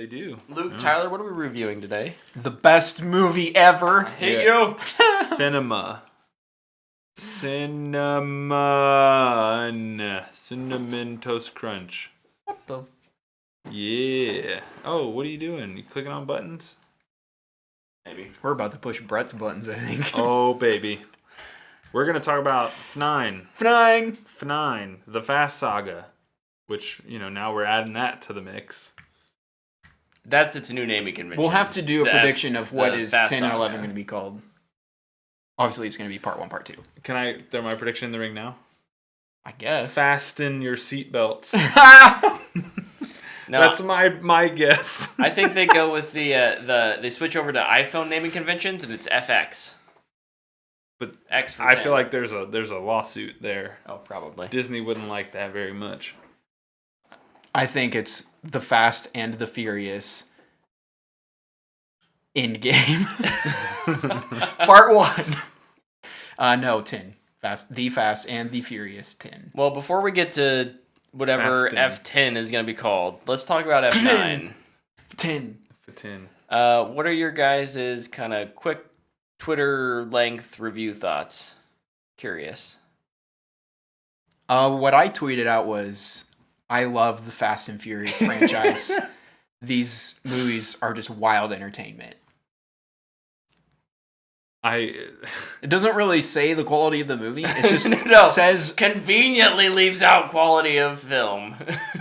They do. Luke, Tyler, what are we reviewing today? The best movie ever. I hate you. Cinema. Cinnamon Toast Crunch. What the? Yeah. Oh, what are you doing? You clicking on buttons? Maybe. We're about to push Brett's buttons, I think. Oh, baby. We're going to talk about F9. Flying. The Fast Saga. Which, now we're adding that to the mix. That's its new naming convention. We'll have to do a prediction of what is Fast 10 and Saga. 11 going to be called. Obviously, it's going to be part 1, part 2. Can I throw my prediction in the ring now? I guess. Fasten your seatbelts. No, That's my guess. I think they go with they switch over to iPhone naming conventions and it's FX. But X for I 10. feel like there's a lawsuit there. Oh, probably. Disney wouldn't like that very much. I think it's The Fast and the Furious Endgame. Part 1. No, 10. The Fast and the Furious 10. Well, before we get to whatever Fasting. F10 is going to be called, let's talk about F9. 10. For 10. What are your guys' kind of quick Twitter length review thoughts? Curious. What I tweeted out was, I love the Fast and Furious franchise. These movies are just wild entertainment. It doesn't really say the quality of the movie. It just says... Conveniently leaves out quality of film.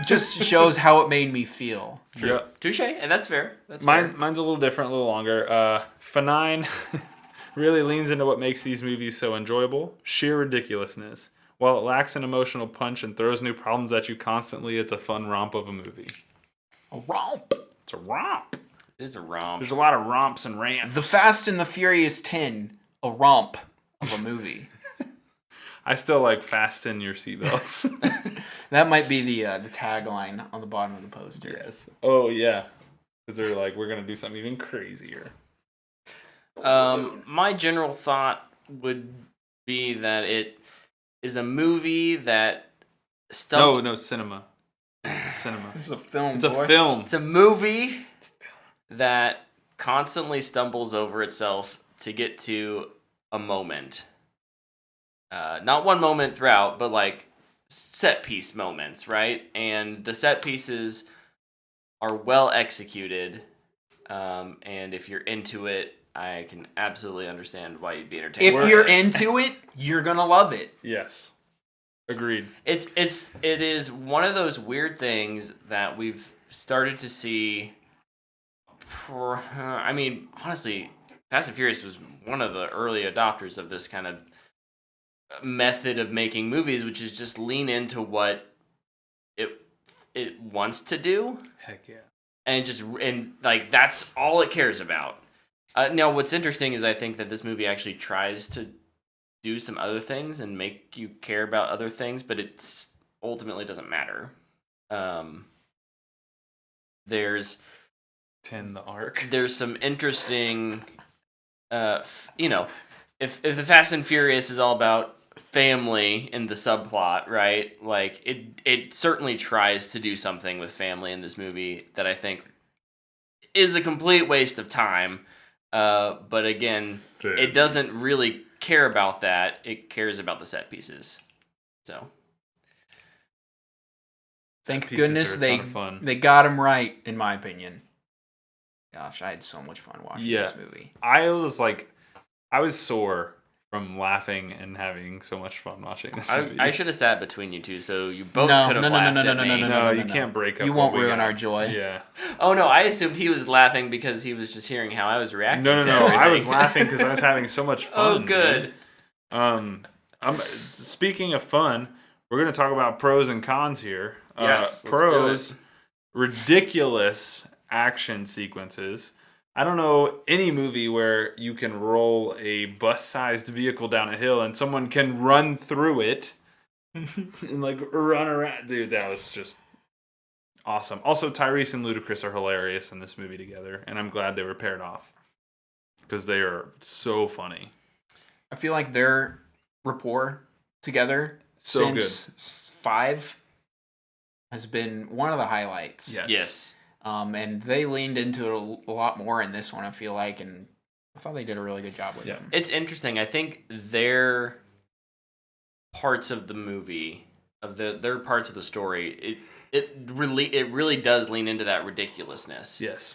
just shows how it made me feel. True. Yep. Touche, and that's fair. Fair. Mine's a little different, a little longer. F9 really leans into what makes these movies so enjoyable. Sheer ridiculousness. While it lacks an emotional punch and throws new problems at you constantly, it's a fun romp of a movie. A romp. It's a romp. It is a romp. There's a lot of romps and rants. The Fast and the Furious 10, a romp of a movie. I still like fasten your seatbelts. That might be the tagline on the bottom of the poster. Yes. Oh, yeah. Because they're like, we're going to do something even crazier. My general thought would be that it is a movie that... No, cinema. Cinema. This is a film, It's a boy. film. It's a movie that constantly stumbles over itself to get to a moment. Not one moment throughout, but like set piece moments, right? And the set pieces are well executed. And if you're into it, I can absolutely understand why you'd be entertained. If you're into it, you're gonna love it. Yes. Agreed. It is one of those weird things that we've started to see. I mean, honestly, Fast and Furious was one of the early adopters of this kind of method of making movies, which is just lean into what it wants to do. Heck yeah. And like that's all it cares about. Now, what's interesting is I think that this movie actually tries to do some other things and make you care about other things, but it ultimately doesn't matter. There's 10 the arc. There's some interesting, if the Fast and Furious is all about family in the subplot, right? Like it certainly tries to do something with family in this movie that I think is a complete waste of time. But again, it doesn't really care about that. It cares about the set pieces. So Thank Pieces goodness are a ton of fun. they got him right, in my opinion. Gosh, I had so much fun watching this movie. I was sore from laughing and having so much fun watching this movie. I should have sat between you two, so you both could have laughed at me. No, you can't break up. You won't ruin our joy. Yeah. Oh no, I assumed he was laughing because he was just hearing how I was reacting. No. to I everything. was laughing because I was having so much fun. Oh, good. Dude. Speaking of fun, we're going to talk about pros and cons here. Yes, let's pros, do it. ridiculous action sequences. I don't know any movie where you can roll a bus-sized vehicle down a hill and someone can run through it and like run around. Dude, that was just awesome. Also, Tyrese and Ludacris are hilarious in this movie together, and I'm glad they were paired off because they are so funny. I feel like their rapport together since 5 has been one of the highlights. Yes. And they leaned into it a lot more in this one, I feel like, and I thought they did a really good job with them. It's interesting. I think their parts of the movie, their parts of the story, it really does lean into that ridiculously. Yes.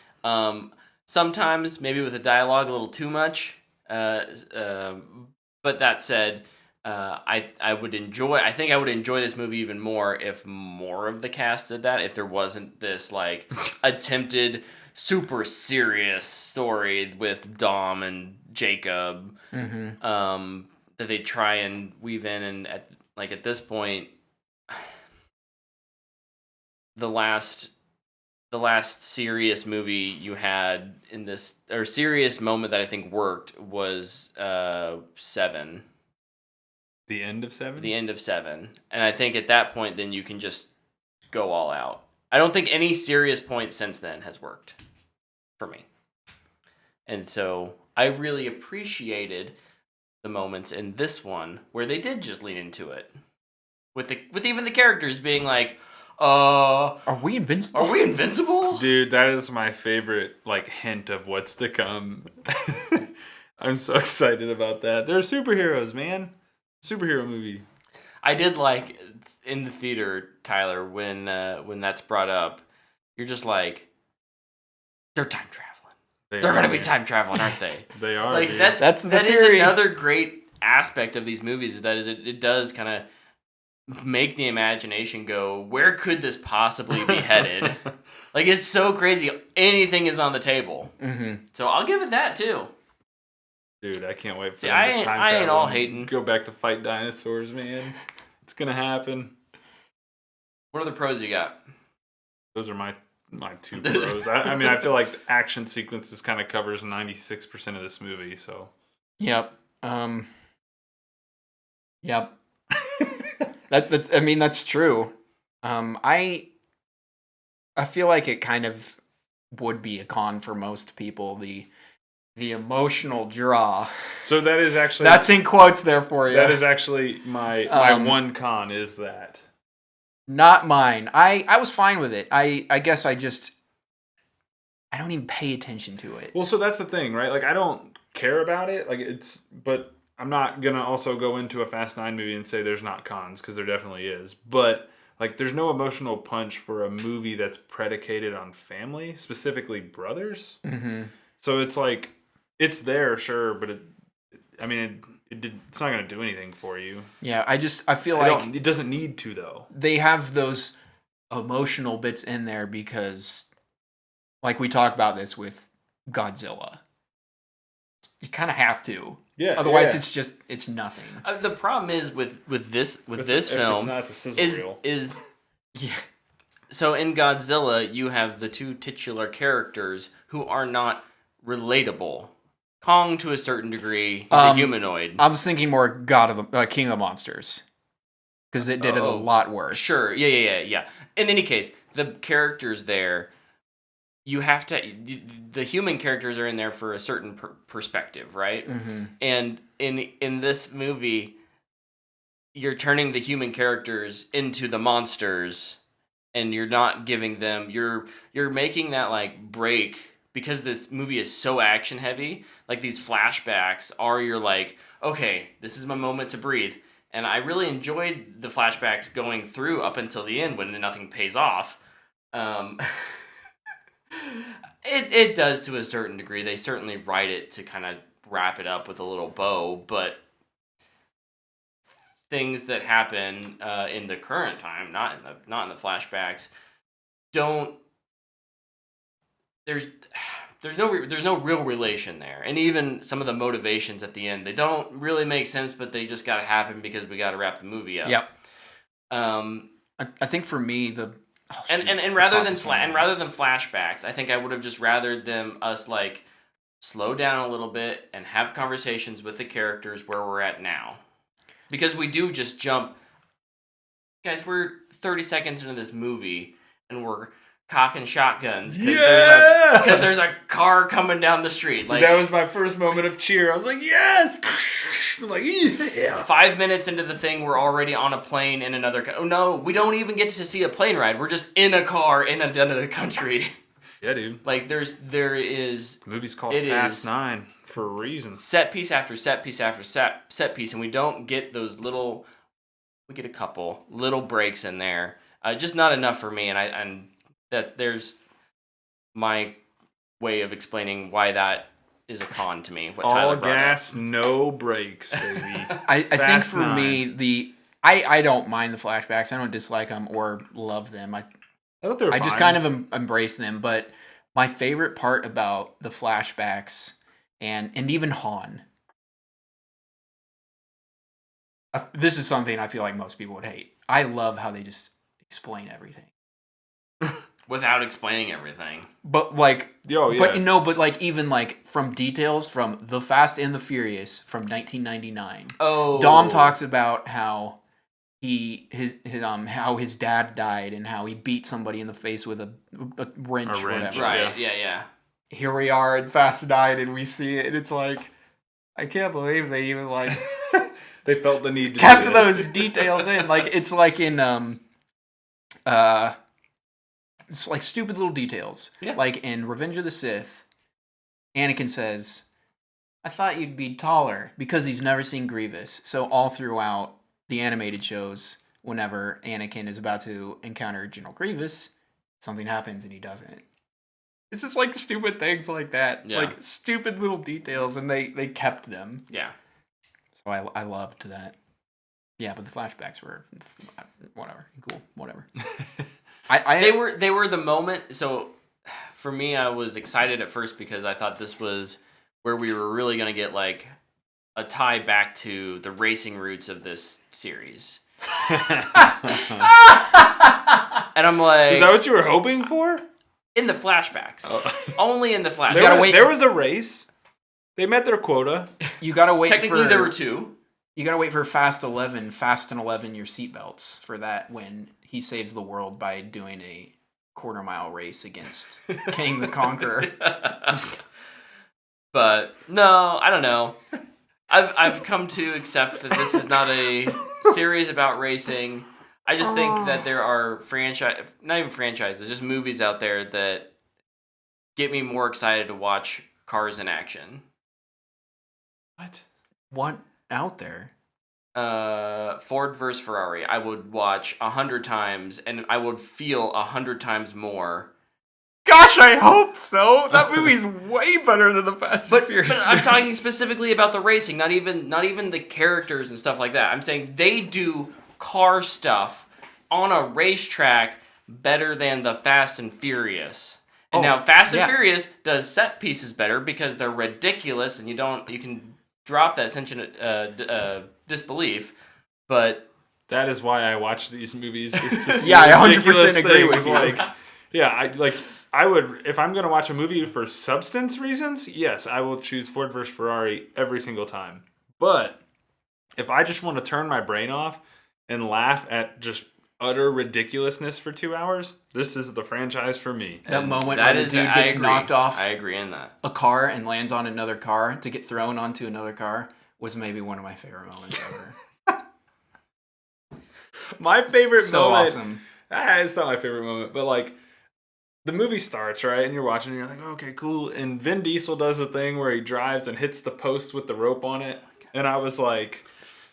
Sometimes maybe with the dialogue a little too much. But that said, I think I would enjoy this movie even more if more of the cast did that. If there wasn't this like attempted super serious story with Dom and Jacob, that they try and weave in, and at this point, the last serious movie you had in this, or serious moment that I think worked was Seven. The end of Seven? The end of Seven. And I think at that point, then you can just go all out. I don't think any serious point since then has worked for me. And so I really appreciated the moments in this one where they did just lean into it. With even the characters being like, are we invincible? Are we invincible? Dude, that is my favorite hint of what's to come. I'm so excited about that. They're superheroes, man. Superhero movie. I did like in the theater, Tyler, when that's brought up, you're just like, they're time traveling. They're going to be time traveling, aren't they? They are. Like dude. that's the that theory. is another great aspect of these movies. That is, it does kind of make the imagination go, where could this possibly be headed? Like, it's so crazy. Anything is on the table. Mm-hmm. So I'll give it that too. Dude, I can't wait for See, them to time travel. I ain't all and hating. Go back to fight dinosaurs, man. It's gonna happen. What other pros you got? Those are my two pros. I mean, I feel like the action sequences kind of covers 96% of this movie. So. Yep. Yep. That's. I mean, that's true. I feel like it kind of would be a con for most people. The emotional draw. So that is actually that's in quotes there for you. That is actually my one con is that. Not mine. I was fine with it. I guess I don't even pay attention to it. Well, so that's the thing, right? Like, I don't care about it. But I'm not gonna also go into a Fast 9 movie and say there's not cons, because there definitely is. But there's no emotional punch for a movie that's predicated on family, specifically brothers. Mm-hmm. So it's like, it's there, sure, but it's not gonna do anything for you. Yeah, I feel like it doesn't need to, though. They have those emotional bits in there because, like we talked about this with Godzilla, you kind of have to. Yeah. Otherwise, it's nothing. The problem is with this film it's a sizzle reel. is Yeah. So in Godzilla, you have the two titular characters who are not relatable. Kong, to a certain degree, is a humanoid. I was thinking more King of the Monsters, because it did it a lot worse. Sure, yeah. In any case, the characters there, you have to. The human characters are in there for a certain perspective, right? Mm-hmm. And in this movie, you're turning the human characters into the monsters, and you're not giving them. You're making that break. Because this movie is so action heavy, these flashbacks are okay, this is my moment to breathe. And I really enjoyed the flashbacks going through up until the end when nothing pays off. It does to a certain degree. They certainly write it to kind of wrap it up with a little bow, but things that happen in the current time, not in the flashbacks, don't. There's no real relation there, and even some of the motivations at the end, they don't really make sense, but they just got to happen because we got to wrap the movie up. Yep. I think for me rather than flashbacks, I think I would have just rathered us slow down a little bit and have conversations with the characters where we're at now, because we do just jump. Guys, we're 30 seconds into this movie and we're cocking shotguns because there's a car coming down the street. That was my first moment of cheer. I was like, yes! I'm like, yeah! 5 minutes into the thing, we're already on a plane in another. Oh no, we don't even get to see a plane ride. We're just in a car in another country. Yeah, dude. Like there is The movie's called It Fast is. 9 for a reason. set piece after set piece after set piece, and we don't get those little. We get a couple little breaks in there, just not enough for me, and that there's my way of explaining why that is a con to me. What All Tyler brought up. gas, no brakes, baby. I think Fast for 9. me, I don't mind the flashbacks. I don't dislike them or love them. I thought they were I just fine. kind of embrace them. But my favorite part about the flashbacks and even Han, this is something I feel like most people would hate. I love how they just explain everything. Without explaining everything. But like, Yo, yeah. but no, but like even like from details from The Fast and the Furious from 1999. Oh, Dom talks about how how his dad died and how he beat somebody in the face with a wrench, A or wrench, whatever. Right? Yeah. Here we are in Fast 9 and we see it and it's like, I can't believe they even like They felt the need to kept do those this. details in. Like it's like in it's like stupid little details. Yeah. Like in Revenge of the Sith, Anakin says, I thought you'd be taller, because he's never seen Grievous. So all throughout the animated shows, whenever Anakin is about to encounter General Grievous, something happens and he doesn't. It's just like stupid things like that. Yeah. Like stupid little details, and they kept them. Yeah. So I loved that. Yeah, but the flashbacks were whatever. Cool. Whatever. They were the moment. So for me, I was excited at first because I thought this was where we were really going to get like a tie back to the racing roots of this series. And I'm like, Is that what you were hoping for? in the flashbacks. Oh. Only in the flashbacks. You gotta wait. There was a race. They met their quota. You gotta wait Technically, for, there were two. You gotta wait for Fast 11, Fast and 11 your seatbelts for that, when he saves the world by doing a quarter-mile race against King the Conqueror. But no, I don't know. I've come to accept that this is not a series about racing. I just think that there are not even franchises, just movies out there that get me more excited to watch cars in action. What? What out there? Ford versus Ferrari. I would watch 100 times, and I would feel 100 times more. Gosh, I hope so. That movie's way better than the Fast But and Furious. I'm talking specifically about the racing, not even the characters and stuff like that. I'm saying they do car stuff on a racetrack better than the Fast and Furious. And now Fast and Furious does set pieces better because they're ridiculous, and you can drop that sense of disbelief. But That is why I watch these movies. Is to see Yeah, I 100% ridiculous agree with things. you. Like, yeah, I would, if I'm gonna watch a movie for substance reasons, yes, I will choose Ford versus Ferrari every single time. But if I just want to turn my brain off and laugh at just utter ridiculousness for 2 hours, this is the franchise for me. That moment that when is, the dude I gets agree. knocked off I agree in that. a car and lands on another car to get thrown onto another car was maybe one of my favorite moments ever. My favorite So moment. awesome. It's not my favorite moment, but like the movie starts, right? And you're watching and you're like, okay, cool. And Vin Diesel does a thing where he drives and hits the post with the rope on it. And I was like,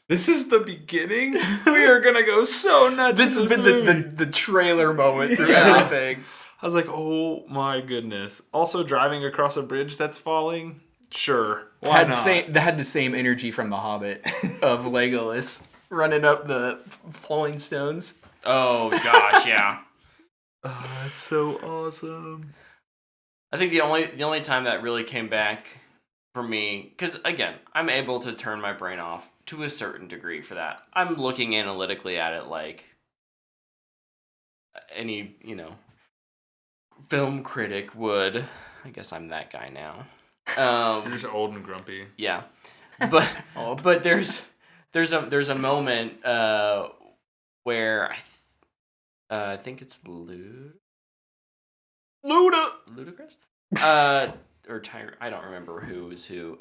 this is the beginning? We are going to go so nuts. This has in been movie. the trailer moment through Yeah. everything. I was like, oh my goodness. Also, driving across a bridge that's falling? Sure. Why not? They had the same energy from The Hobbit of Legolas running up the falling stones. Oh gosh, yeah. Oh, that's so awesome. I think the only time that really came back for me, because again, I'm able to turn my brain off to a certain degree for that. I'm looking analytically at it like any, film critic would. I guess I'm that guy now. You're just old and grumpy. Yeah, but Old. but there's a moment where I think it's Ludacris, or Tyre. I don't remember who was who.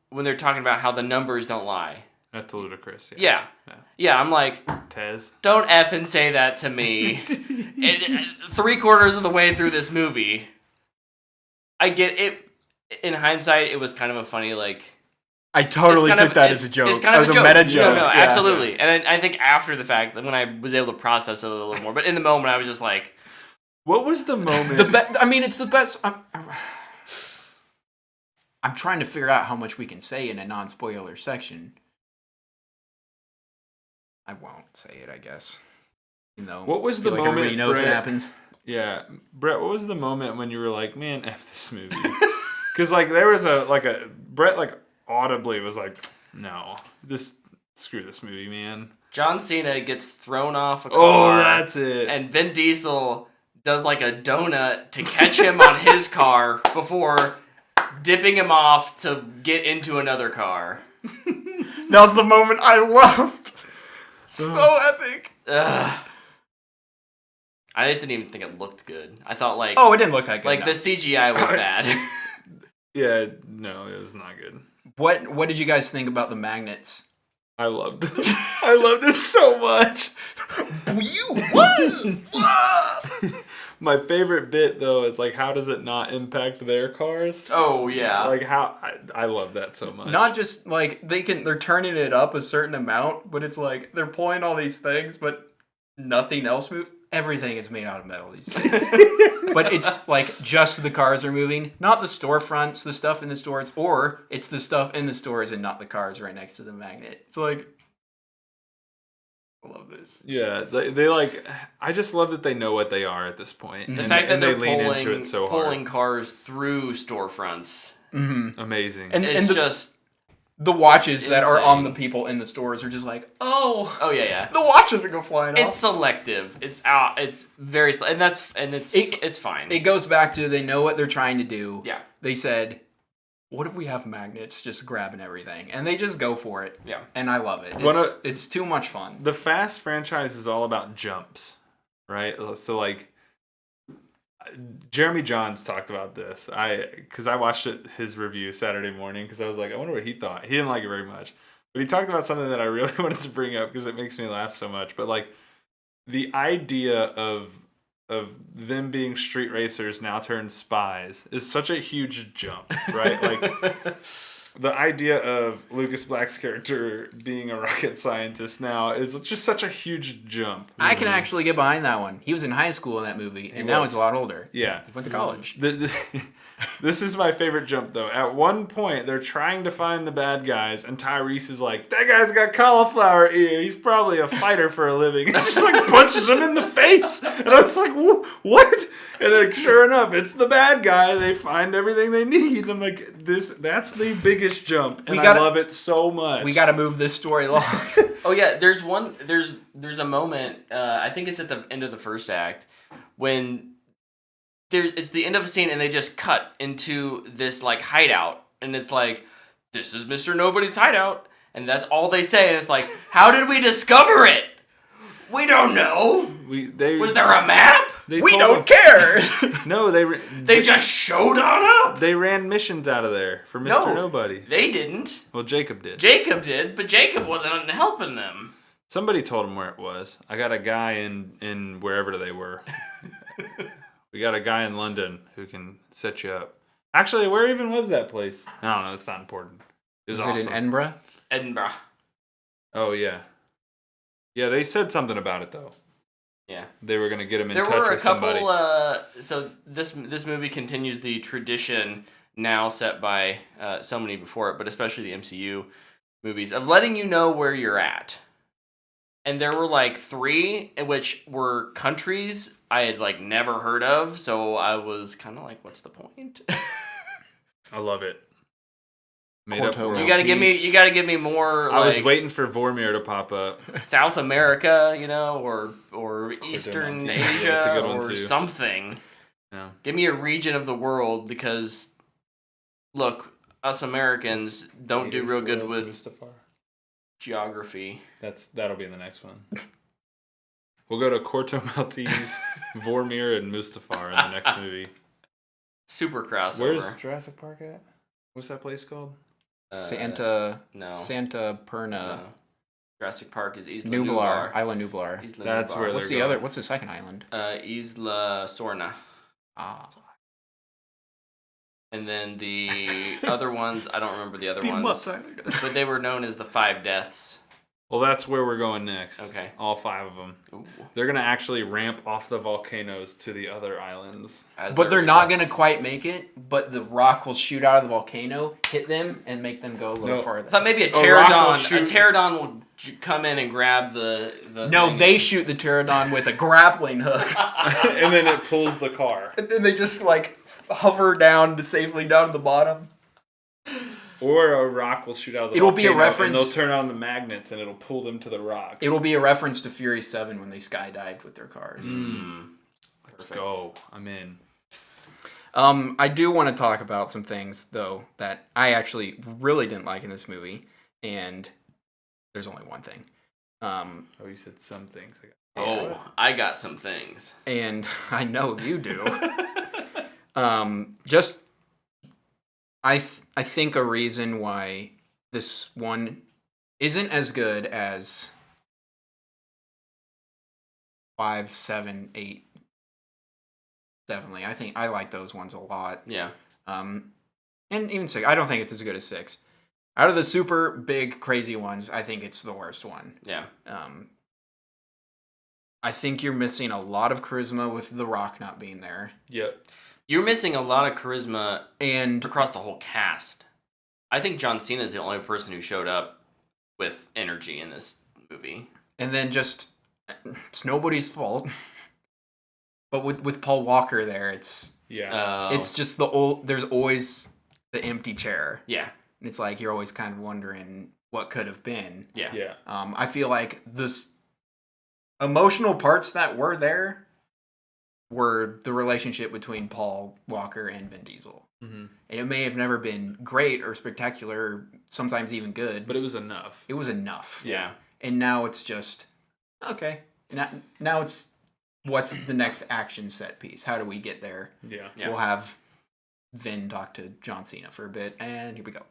When they're talking about how the numbers don't lie, That's ludicrous. Yeah. I'm like, Tez. don't effing say that to me. 3/4 of the way through this movie, I get it. In hindsight, it was kind of a funny, like... I totally took that as a joke. It's kind of as a joke. meta joke. No, Yeah. absolutely. And I think after the fact, when I was able to process it a little more, but in the moment, I was just like... What was the moment? I mean, it's the best... I'm trying to figure out how much we can say in a non-spoiler section. I won't say it, I guess. You know, What was the moment, everybody knows Brett? it happens? Yeah, Brett, what was the moment when you were like, man, F this movie? Because, like, there was Brett, like, audibly was like, no, screw this movie, man. John Cena gets thrown off a car. Oh, that's it. And Vin Diesel does, like, a donut to catch him on his car before dipping him off to get into another car. That was the moment I loved. So epic. Ugh. I just didn't even think it looked good. I thought, like... Oh, it didn't look that good. Like, no. the CGI was bad. Yeah, no, it was not good. What did you guys think about the magnets? I loved it. I loved it so much. My favorite bit, though, is, like, how does it not impact their cars? Oh, yeah. Like, I love that so much. Not just, like, they're turning it up a certain amount, but it's like, they're pulling all these things, but nothing else moves. Everything is made out of metal these days. But it's, like, just the cars are moving, not the storefronts, the stuff in the stores, or it's the stuff in the stores and not the cars right next to the magnet. It's like, I love this. Yeah, they like. I just love that they know what they are at this point. The and, fact that and they're they lean into it so pulling hard. cars through storefronts. Mm-hmm. Amazing. It's just... The watches that are on the insane. people in the stores are just like, oh, yeah. the watches are go flying off. It's selective. It's out. It's very... It's fine. It goes back to they know what they're trying to do. Yeah. They said, what if we have magnets just grabbing everything? And they just go for it. Yeah. And I love it. It's too much fun. The Fast franchise is all about jumps, right? So, like, Jeremy Johns talked about this. Because I watched his review Saturday morning because I was like, I wonder what he thought. He didn't like it very much. But he talked about something that I really wanted to bring up because it makes me laugh so much. But, like, the idea of them being street racers now turned spies is such a huge jump, right? Like, the idea of Lucas Black's character being a rocket scientist now is just such a huge jump. I can actually get behind that one. He was in high school in that movie, and now was. he's a lot older. Yeah. He went to college. This is my favorite jump, though. At one point, they're trying to find the bad guys, and Tyrese is like, that guy's got cauliflower ear. He's probably a fighter for a living. And just, like, punches him in the face. And I was like, what? And, like, sure enough, it's the bad guy. They find everything they need. And I'm like, that's the biggest jump. And I love it so much. We got to move this story along. Oh yeah, there's a moment. I think it's at the end of the first act when it's the end of a scene and they just cut into this like hideout and it's like, this is Mr. Nobody's hideout, and that's all they say. And it's like, how did we discover it? We don't know. Was there a map? We don't care. No, They just showed on up. They ran missions out of there for Mr. Nobody. They didn't. Well, Jacob did. Jacob did, but Jacob wasn't helping them. Somebody told him where it was. I got a guy in wherever they were. We got a guy in London who can set you up. Actually, where even was that place? I don't know. It's not important. It was awesome. It in Edinburgh? Edinburgh. Oh, yeah. Yeah, they said something about it, though. Yeah. They were going to get him in touch with somebody. There were a couple, so this movie continues the tradition now set by so many before it, but especially the MCU movies, of letting you know where you're at. And there were like 3, which were countries I had like never heard of, so I was kind of like, what's the point? I love it. Made up world. You gotta give me more. I like, was waiting for Vormir to pop up. South America, or Eastern Asia, that's a good one or too. Something. Yeah. Give me a region of the world because, look, us Americans don't do real good with Mustafar. geography. That'll be in the next one. We'll go to Corto Maltese, Vormir, and Mustafar in the next movie. Super crossover. Where's Jurassic Park at? What's that place called? Santa No. Santa Perna No. Jurassic Park is Isla Nublar, Nublar. Isla Nublar. Isla That's Nublar. where What's they're the other? going. What's the second island? Isla Sorna. Ah, And then the other ones, I don't remember the other ones, but they were known as the Five Deaths. Well, that's where we're going next. Okay. All 5 of them. Ooh. They're going to actually ramp off the volcanoes to the other islands. but they're not gonna quite make it. But the rock will shoot out of the volcano, hit them, and make them go a little No. farther. I thought maybe a rock will pterodon. A shoot- pterodon will come in and grab the No, thing. they shoot the pterodon with a grappling hook, And then it pulls the car. and then they just like hover down to safely down to the bottom. Or a rock will shoot out of the It'll be a volcano, reference- and they'll turn on the magnets and it'll pull them to the rock. It'll be a reference to Fury 7 when they skydived with their cars. Let's go. I'm in. I do want to talk about some things though that I actually really didn't like in this movie, and there's only one thing. Oh, you said some things. Oh, I got some things. And I know you do. Just I think a reason why this one isn't as good as 5, 7, 8. Definitely, I think I like those ones a lot. Yeah. And even 6. I don't think it's as good as 6. Out of the super big crazy ones, I think it's the worst one. Yeah. I think you're missing a lot of charisma with The Rock not being there, Yep. You're missing a lot of charisma and across the whole cast. I think John Cena is the only person who showed up with energy in this movie. then just it's nobody's fault. But with Paul Walker there, it's Yeah. it's just there's always the empty chair. Yeah. And it's like you're always kind of wondering what could have been. Yeah. Yeah. I feel like this emotional parts that were there were the relationship between Paul Walker and Vin Diesel. Mm-hmm. And it may have never been great or spectacular, or sometimes even good, But it was enough. it was enough. Yeah. And now it's just, okay. Now it's, what's the next action set piece? How do we get there? Yeah. Yeah. We'll have Vin talk to John Cena for a bit, and here we go.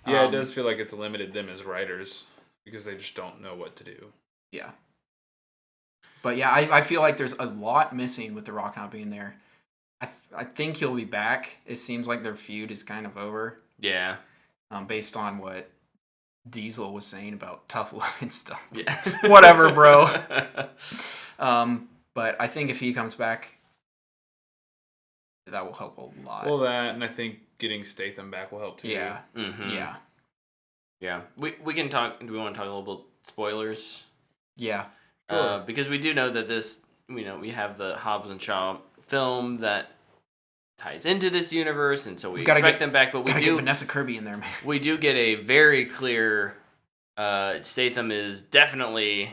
Yeah, it does feel like it's limited them as writers because they just don't know what to do. Yeah. But yeah, I feel like there's a lot missing with The Rock not being there. I think he'll be back. It seems like their feud is kind of over, Yeah. based on what Diesel was saying about tough love and stuff. Yeah. Whatever, bro. But I think if he comes back, that will help a lot. Well, that, and I think getting Statham back will help too. yeah, Mm-hmm. yeah, Yeah. We can talk. Do we want to talk a little bit spoilers? yeah. Because we do know that this, we have the Hobbs and Shaw film that ties into this universe, and so we Gotta expect get- them back. But we Gotta get do Vanessa Kirby in there, man. we do get a very clear. Statham is definitely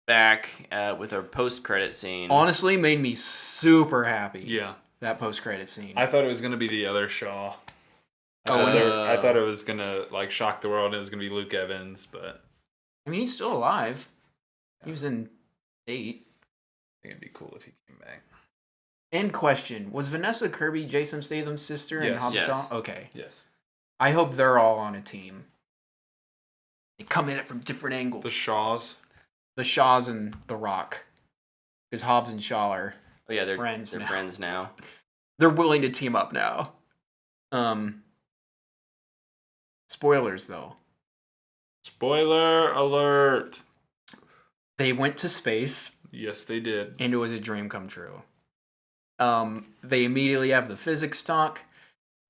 back with our post-credit scene. Honestly, made me super happy. Yeah. That post-credit scene. I thought it was going to be the other Shaw. Oh, I thought it was going to like shock the world and it was going to be Luke Evans, but I mean, he's still alive. He was in 8. I think it'd be cool if he came back. End question: was Vanessa Kirby Jason Statham's sister in Yes. Hobbs and Yes. Shaw? Okay. Yes. I hope they're all on a team. They come at it from different angles. The Shaws. The Shaws and The Rock. Because Hobbs and Shaw are Oh yeah, they're friends They're now. friends now. they're willing to team up now. Spoilers though. Spoiler alert. They went to space Yes, they did. and it was a dream come true. They immediately have the physics talk,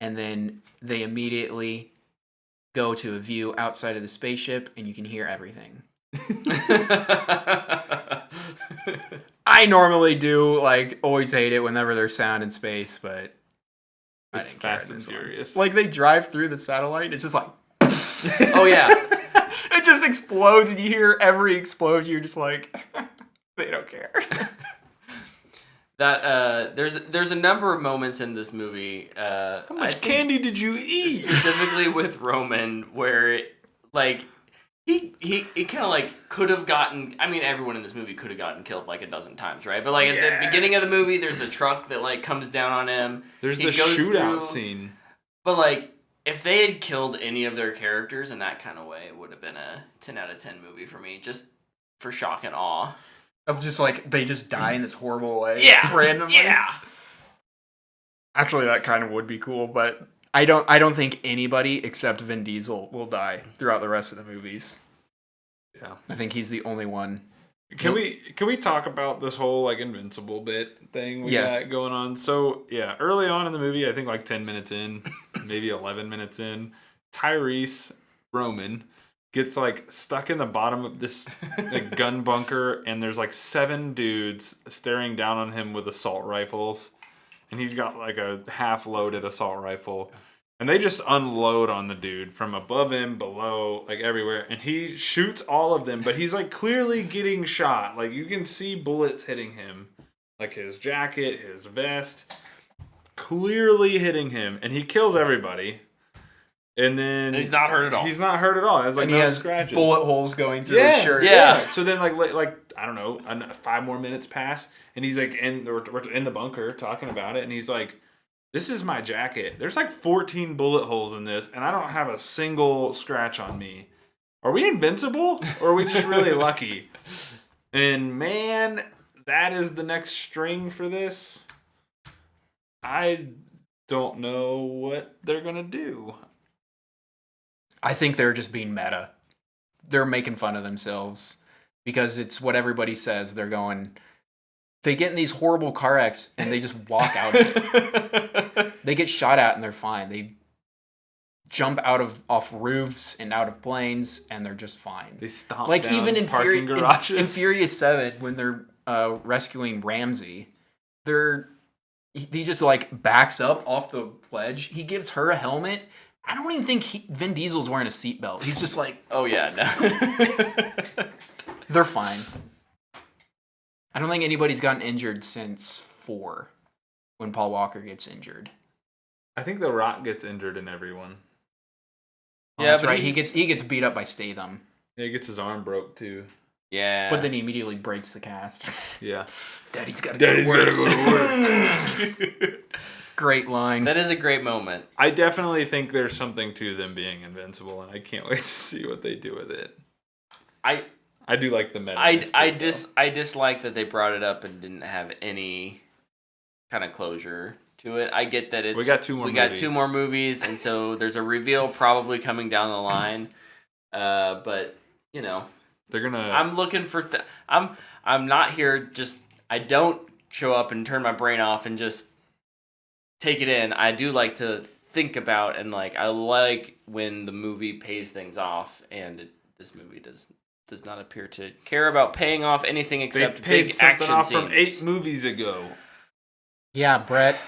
and then they immediately go to a view outside of the spaceship and you can hear everything. I normally do always hate it whenever there's sound in space, but I It's didn't care Fast in and this one. Furious. Like they drive through the satellite, and it's just like Oh yeah. it just explodes, and you hear every explosion. You're just like, they don't care. That there's a number of moments in this movie. How much candy did you eat? Specifically with Roman, where he kind of could have gotten. I mean, everyone in this movie could have gotten killed a dozen times, right? But at the beginning of the movie, there's the truck that comes down on him. There's He the goes shootout through- scene. But if they had killed any of their characters in that kind of way, it would have been a 10 out of 10 movie for me, just for shock and awe. Of just like they just die in this horrible way. Yeah, randomly. yeah. Actually, that kind of would be cool, but I don't think anybody except Vin Diesel will die throughout the rest of the movies. Yeah. I think he's the only one. Can we talk about this whole like Invincible bit thing we Yes. got going on? So yeah, early on in the movie, I think like 10 minutes in, maybe 11 minutes in, Tyrese Roman gets like stuck in the bottom of this like, gun bunker, and there's like 7 dudes staring down on him with assault rifles, and he's got like a half-loaded assault rifle. And they just unload on the dude from above him, below, like everywhere. And he shoots all of them, but he's like clearly getting shot. Like you can see bullets hitting him. Like his jacket, his vest. Clearly hitting him. And he kills everybody. And then... And he's not hurt at all. He's not hurt at all. There's like And no he has scratches. bullet holes going through Yeah, his shirt. Yeah. So then like I don't know, 5 more minutes pass. And he's like we're in the bunker talking about it. And he's like... This is my jacket. There's like 14 bullet holes in this, and I don't have a single scratch on me. Are we invincible, or are we just really lucky? And man, that is the next string for this. I don't know what they're gonna do. I think they're just being meta. They're making fun of themselves because it's what everybody says. They're going... They get in these horrible car wrecks and they just walk out of it. They get shot at and they're fine. They jump off roofs and out of planes and they're just fine. They stomp Like down even in parking garages. in Furious 7 when they're rescuing Ramsey, he just like backs up off the ledge. He gives her a helmet. I don't even think Vin Diesel's wearing a seatbelt. He's just like, Oh, yeah, no. they're fine. I don't think anybody's gotten injured since 4 when Paul Walker gets injured. I think The Rock gets injured in everyone. Oh, Yeah, that's but right. He he's- gets beat up by Statham, Yeah, he gets his arm broke too. Yeah. but then he immediately breaks the cast. Yeah. Daddy's got to Daddy's go to gotta work. go to work. Great line. That is a great moment. I definitely think there's something to them being invincible, and I can't wait to see what they do with it. I do like the meta. I dislike that they brought it up and didn't have any kind of closure to it. I get that We got 2 more we got movies. 2 more movies, and so there's a reveal probably coming down the line. But you know, They're gonna. I'm looking for. I'm not here just. I don't show up and turn my brain off and just take it in. I do like to think about and like I like when the movie pays things off, and this movie does not appear to care about paying off anything they except paid big something action off scenes. from 8 movies ago. Yeah, Brett.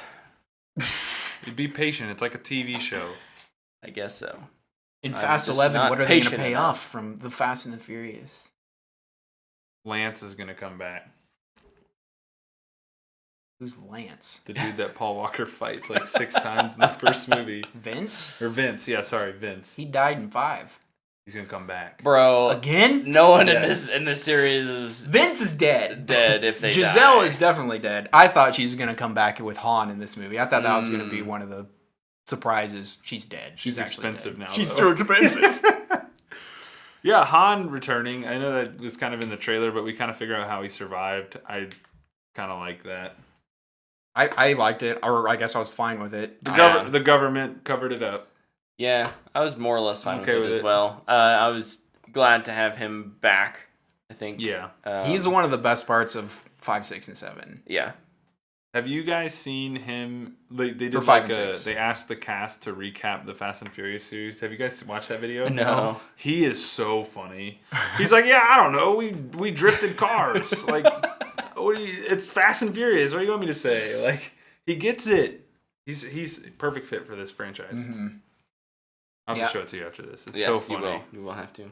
Be patient. It's like a TV show. I guess so. In I'm Fast just 11, not what are they going to patient pay enough. off from The Fast and the Furious? Lance is gonna come back. Who's Lance? The dude that Paul Walker fights like 6 times in the first movie. Vince? Or Vince. Yeah, sorry, Vince. He died in 5. He's gonna come back. Bro, Again? no one Yes. in this series is Vince is dead. dead if they Giselle die. is definitely dead. I thought she's going to come back with Han in this movie. I thought that was going to be one of the surprises. She's dead. She's actually expensive dead. now, She's though. too expensive. Yeah, Han returning. I know that was kind of in the trailer, but we kind of figure out how he survived. I kind of like that. I liked it, or I guess I was fine with it. The government covered it up. Yeah, I was more or less fine Okay with it with as it. well. I was glad to have him back. I think. Yeah. He's one of the best parts of 5, 6, and 7. Yeah. Have you guys seen him? They did For 5 like and a. 6. They asked the cast to recap the Fast and Furious series. Have you guys watched that video? No. He is so funny. He's like, yeah, I don't know. We drifted cars. Like, what do you? It's Fast and Furious. What do you want me to say? Like, he gets it. He's a perfect fit for this franchise. Mm-hmm. I'll Yeah. just show it to you after this. It's Yes, so funny. you will. You will have to.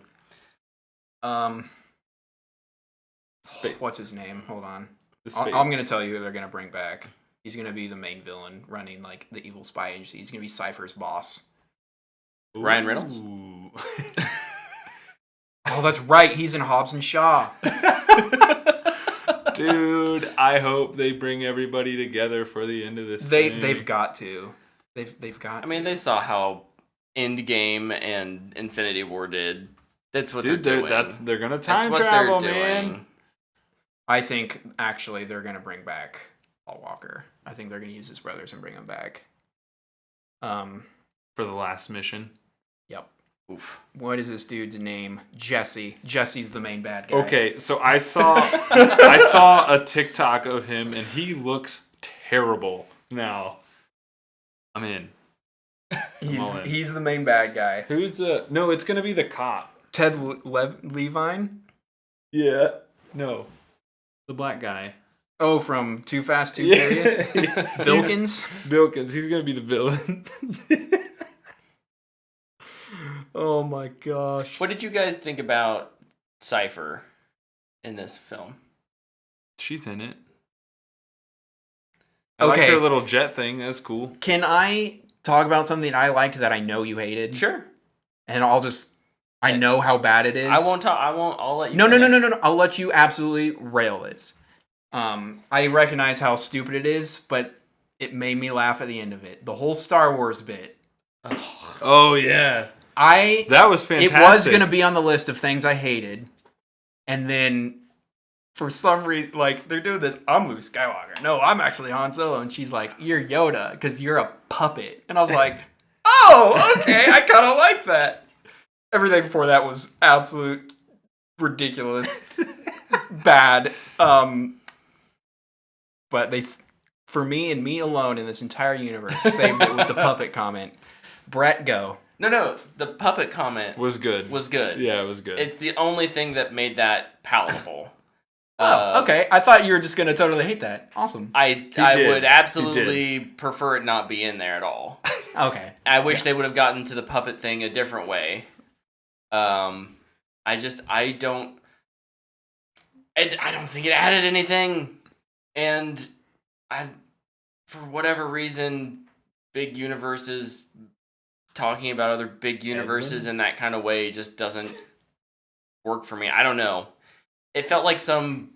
What's his name? Hold on. The I'm space- going to tell you who they're going to bring back. He's going to be the main villain running like the evil spy agency. He's going to be Cypher's boss. Ryan Reynolds? Ooh. Oh, that's right. He's in Hobbs and Shaw. Dude, I hope they bring everybody together for the end of this thing. They've got to. They've got I mean, to. they saw how Endgame and Infinity War did. That's what Dude, they're doing. they're gonna That's time what travel, they're man. doing. I think actually they're gonna bring back Paul Walker. I think they're gonna use his brothers and bring him back. For the last mission. Yep. Oof. What is this dude's name? Jesse. Jesse's the main bad guy. Okay, so I saw a TikTok of him, and he looks terrible. Now, I'm in. He's the main bad guy. Who's the? No, it's gonna be the cop. Ted Levine. Yeah. No. The black guy. Oh, from Too Fast, Too Furious. Bilkins. Bilkins. He's gonna be the villain. Oh my gosh. What did you guys think about Cypher in this film? She's in it. I like Okay. her little jet thing. That's cool. Can I talk about something I liked that I know you hated? Sure. And I know how bad it is. I won't talk. I'll let you. No. finish. I'll let you absolutely rail this. I recognize how stupid it is, but it made me laugh at the end of it. The whole Star Wars bit. Oh yeah. That was fantastic. It was going to be on the list of things I hated. And then, for some reason, like, they're doing this, I'm Luke Skywalker. No, I'm actually Han Solo. And she's like, you're Yoda, because you're a puppet. And I was like, oh, okay, I kind of like that. Everything before that was absolute ridiculous, bad. But for me and me alone in this entire universe, saved it with the puppet comment. Brett, go. No. The puppet comment Was good. was good. Yeah, it was good. It's the only thing that made that palatable. Oh, okay. I thought you were just gonna totally hate that. Awesome. I did. would absolutely prefer it not be in there at all. Okay. I wish they would have gotten to the puppet thing a different way. I don't think it added anything, and for whatever reason, big universes talking about other big universes in that kind of way just doesn't work for me. I don't know. It felt like some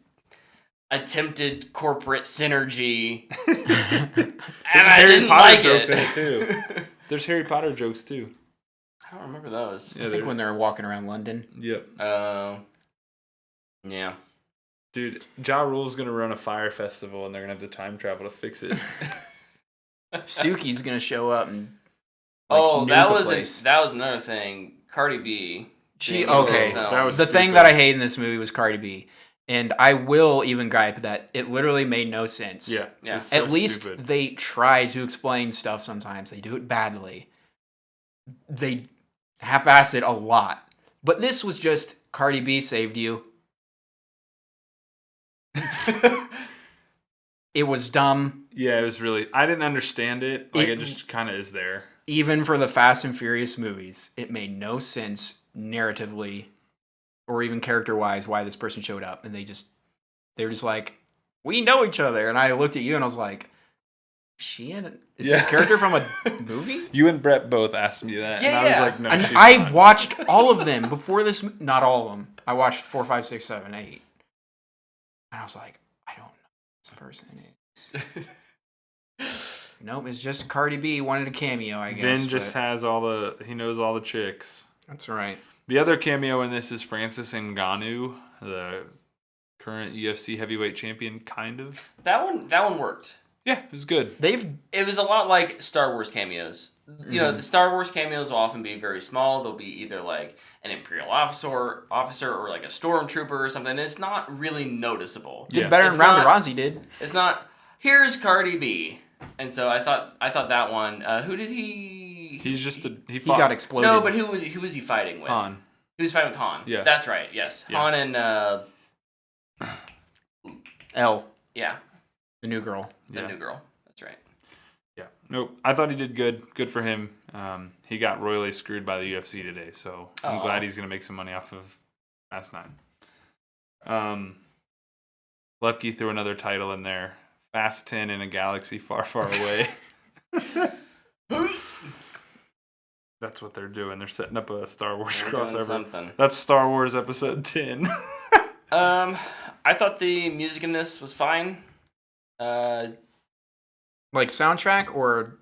attempted corporate synergy, and I Harry didn't Potter like jokes it. in it too. There's Harry Potter jokes too. I don't remember those. Yeah, I think when they're walking around London. Yep. Yeah. Dude, Ja Rule's gonna run a fire festival, and they're gonna have to time travel to fix it. Suki's gonna show up and That nuke a was place. that was another thing. Cardi B. She being in okay. this film. That was The thing stupid. that I hate in this movie was Cardi B, and I will even gripe that it literally made no sense. Yeah. Yeah. It's so At least stupid. they try to explain stuff sometimes. They do it badly. They half-ass it a lot. But this was just Cardi B saved you. It was dumb. Yeah, it was really. I didn't understand it. Like, it It- just kind of is there. Even for the Fast and Furious movies, it made no sense narratively or even character-wise why this person showed up. And they were just like, we know each other. And I looked at you and I was like, is this Yeah. character from a movie? You and Brett both asked me that, and I was Yeah. like, no, And she's I not. watched all of them before this. Not all of them. I watched 4, 5, 6, 7, 8. And I was like, I don't know who this person is. Nope, it's just Cardi B wanted a cameo, I guess. Vin just but- has he knows all the chicks. That's right. The other cameo in this is Francis Ngannou, the current UFC heavyweight champion, kind of. That one worked. Yeah, it was good. It was a lot like Star Wars cameos. You know, the Star Wars cameos will often be very small. They'll be either like an Imperial officer or like a stormtrooper or something. And it's not really noticeable. Did Yeah. better It's than Ronda not- Rousey did. It's not. Here's Cardi B, and so I thought that one. Who did he? He's just He fought got exploded. No, but who was he fighting with? Han. He was fighting with Han. Yeah. That's right. Yes, Yeah. Han and Elle, yeah, the new girl. the Yeah. new girl. That's right. Yeah. Nope. I thought he did good. Good for him. He got royally screwed by the UFC today, so I'm Aw. glad he's gonna make some money off of Fast 9. Lepke threw another title in there. Fast 10 in a galaxy far, far away. That's what they're doing. They're setting up a Star Wars We're doing crossover. something. That's Star Wars Episode 10. I thought the music in this was fine. Like soundtrack or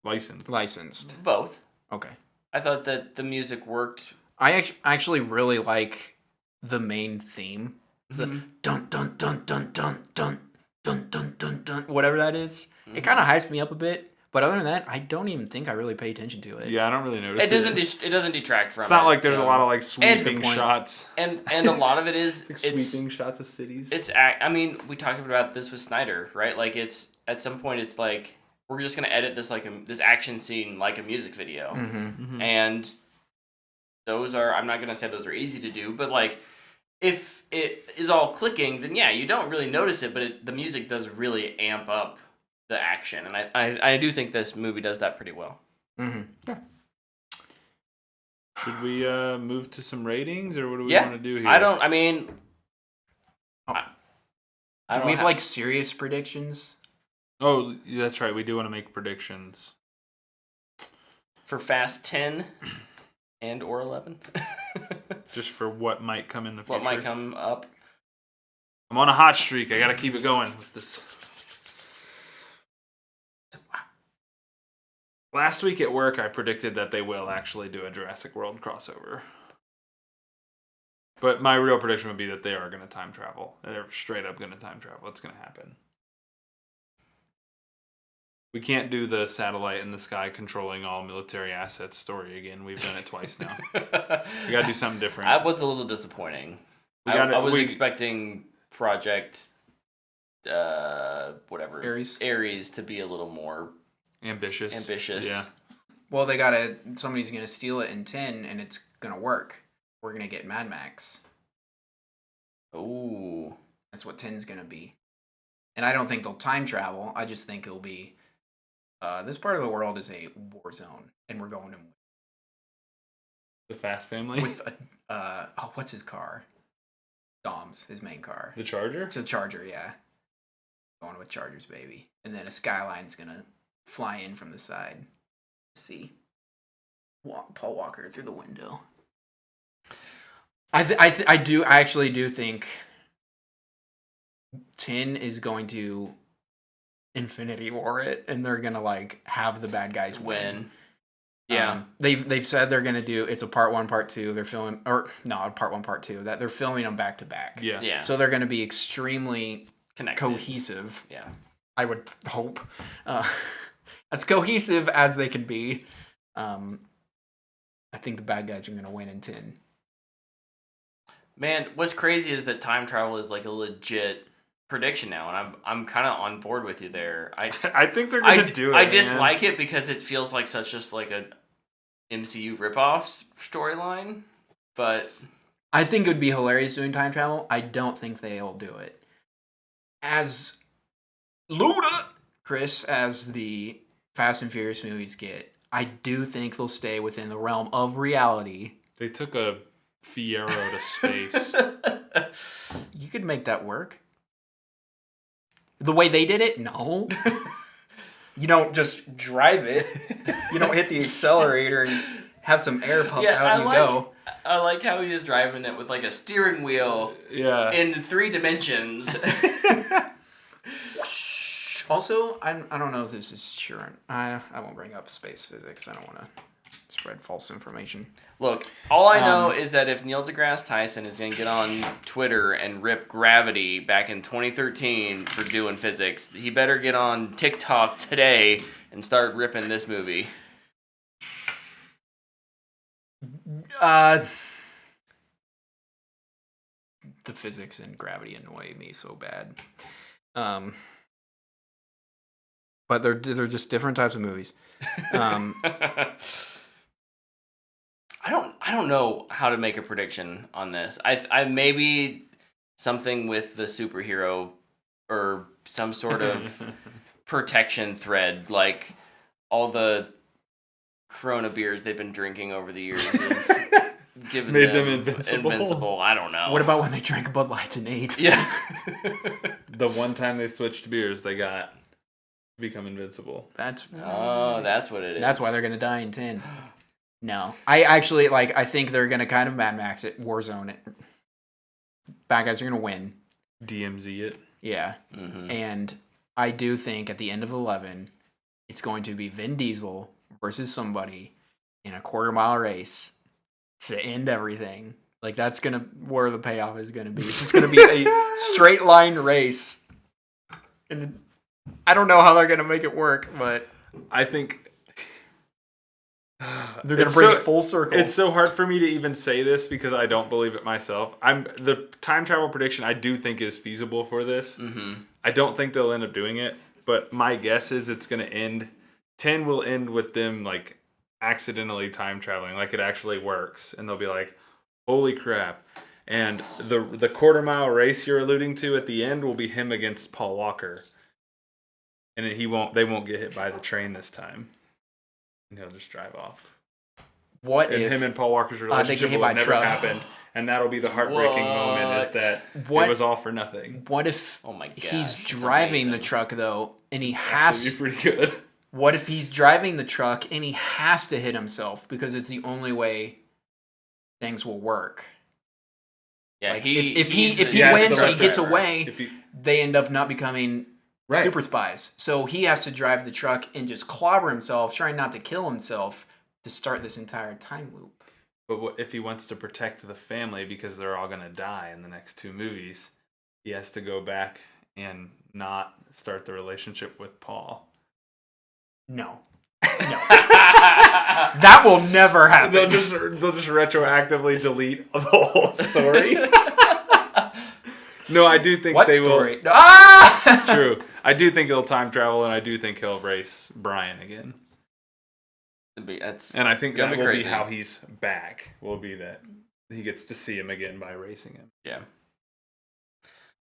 Licensed. licensed? Both. Okay. I thought that the music worked. I actually really like the main theme. It's the Mhm. dun dun dun dun dun dun dun dun dun dun, whatever that is. It kind of hypes me up a bit. But other than that, I don't even think I really pay attention to it. Yeah, I don't really notice It doesn't. It doesn't detract from. It's not it, like there's so- a lot of like And- sweeping shots. and a lot of it is Like it's sweeping shots of cities. I mean, we talked about this with Snyder, right? Like it's at some point it's like we're just gonna edit this this action scene like a music video, Mm-hmm. and those are I'm not gonna say those are easy to do, but like if it is all clicking, then yeah, you don't really notice it, but the music does really amp up the action, and I do think this movie does that pretty well. Mm-hmm. Should we move to some ratings, or what do we Yeah, want to do here? I mean, Oh. I Do don't we have ha- like serious predictions? Oh, that's right. We do want to make predictions. for Fast 10 and or 11. Just for what might come in the future. What might come up? I'm on a hot streak. I gotta keep it going with this. Last week at work, I predicted that they will actually do a Jurassic World crossover. But my real prediction would be that they are going to time travel. They're straight up going to time travel. It's going to happen. We can't do the satellite in the sky controlling all military assets story again. We've done it twice now. We got to do something different. That was a little disappointing. I was expecting Project whatever Ares to be a little more ambitious. Yeah. Well, somebody's gonna steal it in 10, and it's gonna work. We're gonna get Mad Max. Ooh. That's what 10's gonna be. And I don't think they'll time travel. I just think it'll be this part of the world is a war zone, and we're going The Fast Family. with a what's his car? Dom's his main car. The Charger? To the Charger, yeah. Going with Chargers, baby. And then a Skyline's gonna fly in from the side. See, Paul Walker through the window. I actually do think 10 is going to Infinity War it, and they're gonna like have the bad guys win. Yeah. They've said they're gonna do it's a part 1, part 2. They're filming part 1, part 2. That they're filming them back to back. Yeah. Yeah. So they're gonna be extremely Connected. cohesive. Yeah. I would hope. As cohesive as they can be. I think the bad guys are going to win in 10. Man, what's crazy is that time travel is like a legit prediction now, and I'm kind of on board with you there. I think they're going to do it. I man. dislike it because it feels like such just like a MCU ripoff storyline, but I think it would be hilarious doing time travel. I don't think they'll do it. As Chris, as the Fast and Furious movies get, I do think they'll stay within the realm of reality. They took a Fiero to space. You could make that work. The way they did it? No. You don't just drive it. You don't hit the accelerator and have some air pump out and you go. I like how he was driving it with like a steering wheel Yeah. in 3 dimensions. Also, I don't know if this is true. I won't bring up space physics. I don't want to spread false information. Look, all I know is that if Neil deGrasse Tyson is going to get on Twitter and rip Gravity back in 2013 for doing physics, he better get on TikTok today and start ripping this movie. The physics in Gravity annoy me so bad. But they're just different types of movies. I don't know how to make a prediction on this. I maybe something with the superhero or some sort of protection thread, like all the Corona beers they've been drinking over the years have given Made them invincible. Invincible. I don't know. What about when they drank Bud Lights and ate? Yeah. The one time they switched beers, they got become invincible. That's That's what it is. That's why they're gonna die in 10. No, I actually I think they're gonna kind of Mad Max it, Warzone it. Bad guys are gonna win. DMZ it. Yeah, and I do think at the end of 11, it's going to be Vin Diesel versus somebody in a quarter-mile race to end everything. Like, that's where the payoff is gonna be. It's just gonna be a straight line race, and I don't know how they're gonna make it work, but I think they're gonna bring it full circle. It's so hard for me to even say this because I don't believe it myself. The time travel prediction I do think is feasible for this. Mm-hmm. I don't think they'll end up doing it, but my guess is it's gonna end. 10 will end with them like accidentally time traveling, like it actually works, and they'll be like, holy crap. And the quarter-mile race you're alluding to at the end will be him against Paul Walker. And they won't get hit by the train this time. And he'll just drive off. What and if him and Paul Walker's relationship will have never happened. And that'll be the heartbreaking moment is that it was all for nothing. What if Oh my gosh, he's it's driving the amazing. truck, though, and he Actually, has... pretty good. What if he's driving the truck and he has to hit himself because it's the only way things will work? Yeah, Like, he's if he Yeah, wins it's and the he gets driver. away, If he- they end up not becoming Right. super spies. So he has to drive the truck and just clobber himself, trying not to kill himself, to start this entire time loop. But what if he wants to protect the family because they're all going to die in the next 2 movies? He has to go back and not start the relationship with Paul. No. That will never happen. They'll just retroactively delete the whole story. No, I do think What they story? will. Ah! True. I do think he'll time travel, and I do think he'll race Brian again. That's And I think gonna that be will crazy. be how he's back. Will be that he gets to see him again by racing him. Yeah,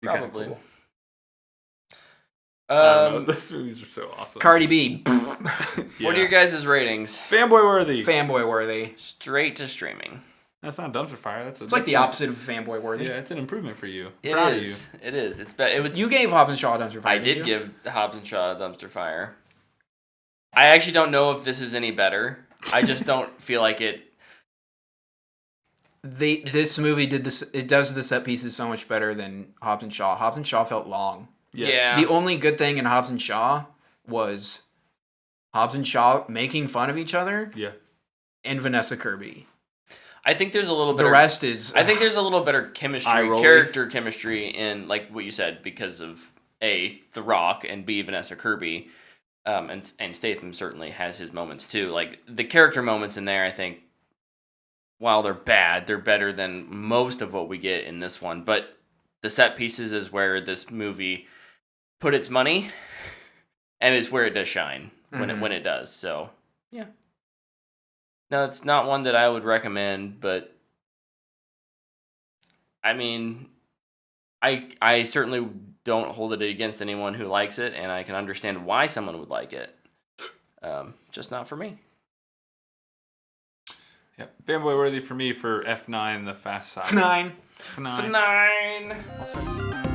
Be kinda probably. cool. I don't know. Um, Those movies are so awesome. Cardi B. What are your guys' ratings? Fanboy worthy? Fanboy worthy. Straight to streaming. That's not dumpster fire. It's like the opposite of fanboy worthy. Yeah, it's an improvement for you. It Proud is. It is. It's better. It was. You gave Hobbs and Shaw a dumpster fire. I did give Hobbs and Shaw a dumpster fire. I actually don't know if this is any better. I just don't feel like it. This movie did this. It does the set pieces so much better than Hobbs and Shaw. Hobbs and Shaw felt long. Yes. Yeah. The only good thing in Hobbs and Shaw was Hobbs and Shaw making fun of each other Yeah. and Vanessa Kirby. I think there's a little bit. The rest is. I think there's a little better chemistry, Eye-rolly. character chemistry in like what you said because of A, The Rock, and B, Vanessa Kirby. And Statham certainly has his moments too. Like the character moments in there, I think, while they're bad, they're better than most of what we get in this one. But the set pieces is where this movie put its money, and it's where it does shine when it does. So yeah, no, it's not one that I would recommend, but I mean, I certainly don't hold it against anyone who likes it, and I can understand why someone would like it. Just not for me. Yep. Fanboy worthy for me for F9, the Fast Side. F9. F9. Nine.